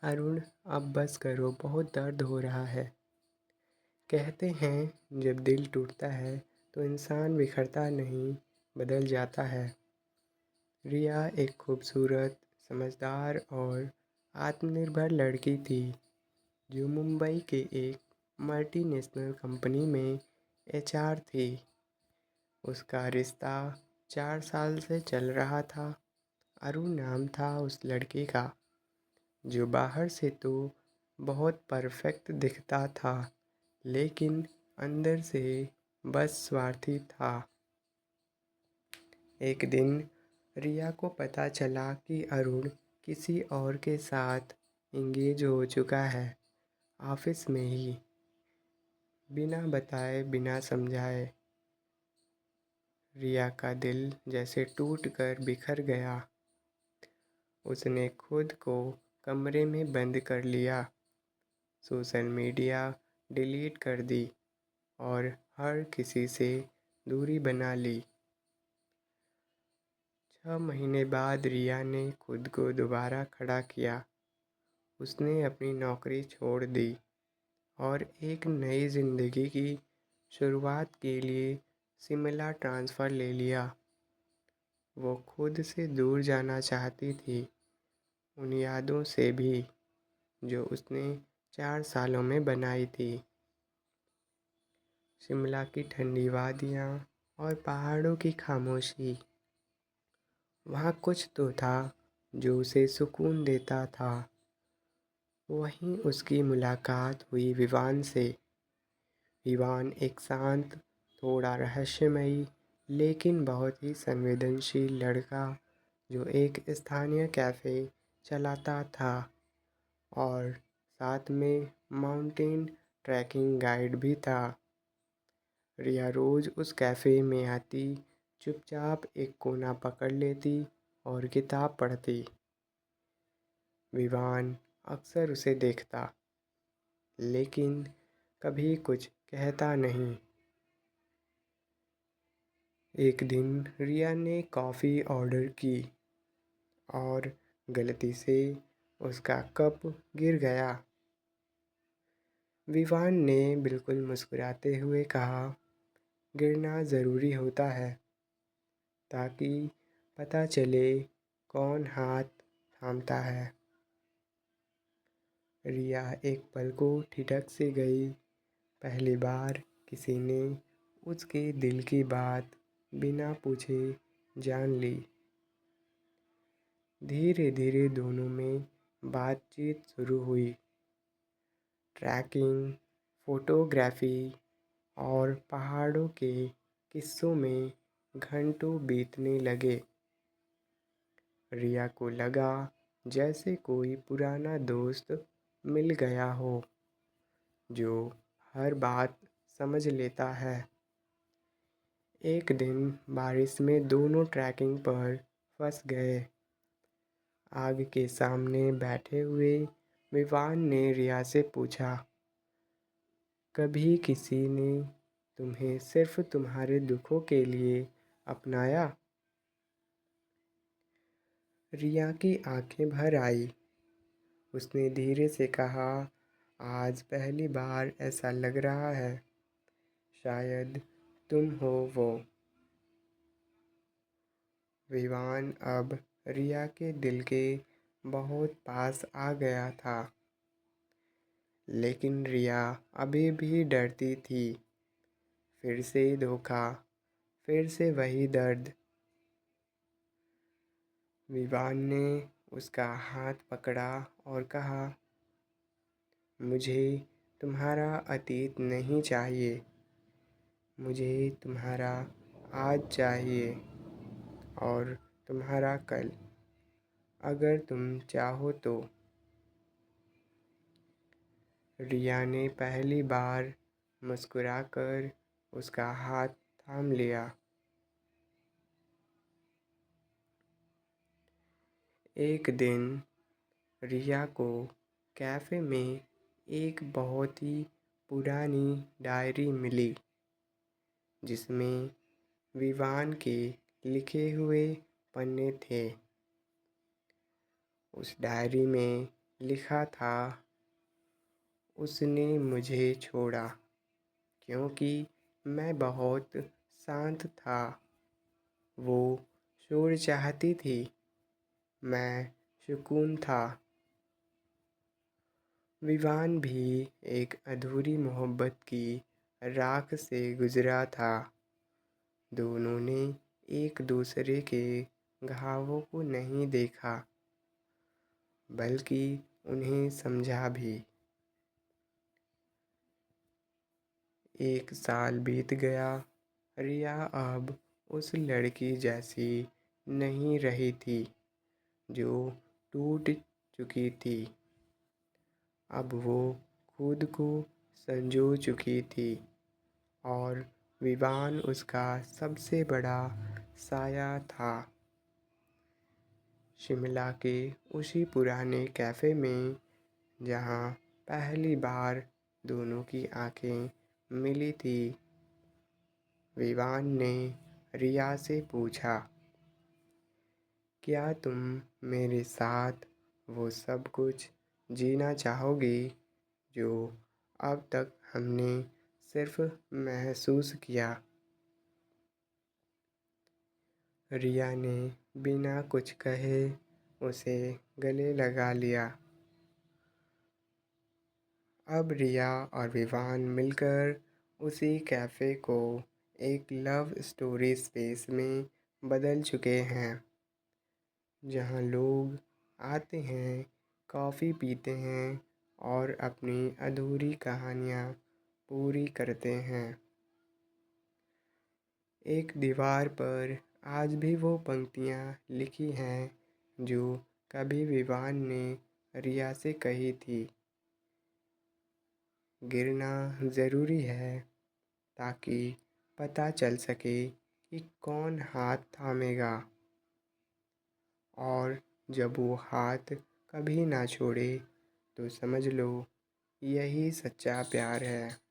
अरुण, अब बस करो, बहुत दर्द हो रहा है। कहते हैं जब दिल टूटता है तो इंसान बिखरता नहीं, बदल जाता है। रिया एक खूबसूरत, समझदार और आत्मनिर्भर लड़की थी जो मुंबई के एक मल्टीनेशनल कंपनी में एचआर थी। उसका रिश्ता 4 साल से चल रहा था। अरुण नाम था उस लड़के का, जो बाहर से तो बहुत परफेक्ट दिखता था, लेकिन अंदर से बस स्वार्थी था। एक दिन रिया को पता चला कि अरुण किसी और के साथ इंगेज हो चुका है, ऑफिस में ही, बिना बताए बिना समझाए। रिया का दिल जैसे टूट कर बिखर गया। उसने खुद को कमरे में बंद कर लिया, सोशल मीडिया डिलीट कर दी और हर किसी से दूरी बना ली। 6 महीने बाद रिया ने खुद को दोबारा खड़ा किया। उसने अपनी नौकरी छोड़ दी और एक नई ज़िंदगी की शुरुआत के लिए शिमला ट्रांसफ़र ले लिया। वो खुद से दूर जाना चाहती थी, उन यादों से भी जो उसने 4 सालों में बनाई थी। शिमला की ठंडी वादियाँ और पहाड़ों की खामोशी, वहाँ कुछ तो था जो उसे सुकून देता था। वहीं उसकी मुलाकात हुई विवान से। विवान एक शांत, थोड़ा रहस्यमयी, लेकिन बहुत ही संवेदनशील लड़का, जो एक स्थानीय कैफ़े चलाता था और साथ में माउंटेन ट्रैकिंग गाइड भी था। रिया रोज़ उस कैफ़े में आती, चुपचाप एक कोना पकड़ लेती और किताब पढ़ती। विवान अक्सर उसे देखता, लेकिन कभी कुछ कहता नहीं। एक दिन रिया ने कॉफ़ी ऑर्डर की और गलती से उसका कप गिर गया। विवान ने बिल्कुल मुस्कुराते हुए कहा, गिरना ज़रूरी होता है, ताकि पता चले कौन हाथ थामता है। रिया एक पल को ठिठक से गई। पहली बार किसी ने उसके दिल की बात बिना पूछे जान ली। धीरे धीरे दोनों में बातचीत शुरू हुई। ट्रैकिंग, फोटोग्राफी और पहाड़ों के किस्सों में घंटों बीतने लगे। रिया को लगा जैसे कोई पुराना दोस्त मिल गया हो, जो हर बात समझ लेता है। एक दिन बारिश में दोनों ट्रैकिंग पर फंस गए। आग के सामने बैठे हुए विवान ने रिया से पूछा, कभी किसी ने तुम्हें सिर्फ तुम्हारे दुखों के लिए अपनाया? रिया की आंखें भर आई। उसने धीरे से कहा, आज पहली बार ऐसा लग रहा है, शायद तुम हो वो। विवान अब रिया के दिल के बहुत पास आ गया था, लेकिन रिया अभी भी डरती थी। फिर से धोखा, फिर से वही दर्द। विवान ने उसका हाथ पकड़ा और कहा, मुझे तुम्हारा अतीत नहीं चाहिए, मुझे तुम्हारा आज चाहिए और तुम्हारा कल, अगर तुम चाहो तो। रिया ने पहली बार मुस्कुराकर उसका हाथ थाम लिया। एक दिन रिया को कैफ़े में एक बहुत ही पुरानी डायरी मिली, जिसमें विवान के लिखे हुए पन्ने थे। उस डायरी में लिखा था उसने मुझे छोड़ा क्योंकि मैं बहुत शांत था। वो शोर चाहती थी, मैं सुकून था। विवान भी एक अधूरी मोहब्बत की राख से गुजरा था। दोनों ने एक दूसरे के घावों को नहीं देखा, बल्कि उन्हें समझा भी। 1 साल बीत गया। रिया अब उस लड़की जैसी नहीं रही थी जो टूट चुकी थी। अब वो खुद को संजो चुकी थी और विवान उसका सबसे बड़ा साया था। शिमला के उसी पुराने कैफ़े में जहाँ पहली बार दोनों की आंखें मिली थी, विवान ने रिया से पूछा, क्या तुम मेरे साथ वो सब कुछ जीना चाहोगी जो अब तक हमने सिर्फ महसूस किया? रिया ने बिना कुछ कहे उसे गले लगा लिया। अब रिया और विवान मिलकर उसी कैफ़े को एक लव स्टोरी स्पेस में बदल चुके हैं, जहाँ लोग आते हैं, कॉफ़ी पीते हैं और अपनी अधूरी कहानियाँ पूरी करते हैं। एक दीवार पर आज भी वो पंक्तियाँ लिखी हैं जो कभी विवान ने रिया से कही थी, गिरना ज़रूरी है ताकि पता चल सके कि कौन हाथ थामेगा, और जब वो हाथ कभी ना छोड़े तो समझ लो यही सच्चा प्यार है।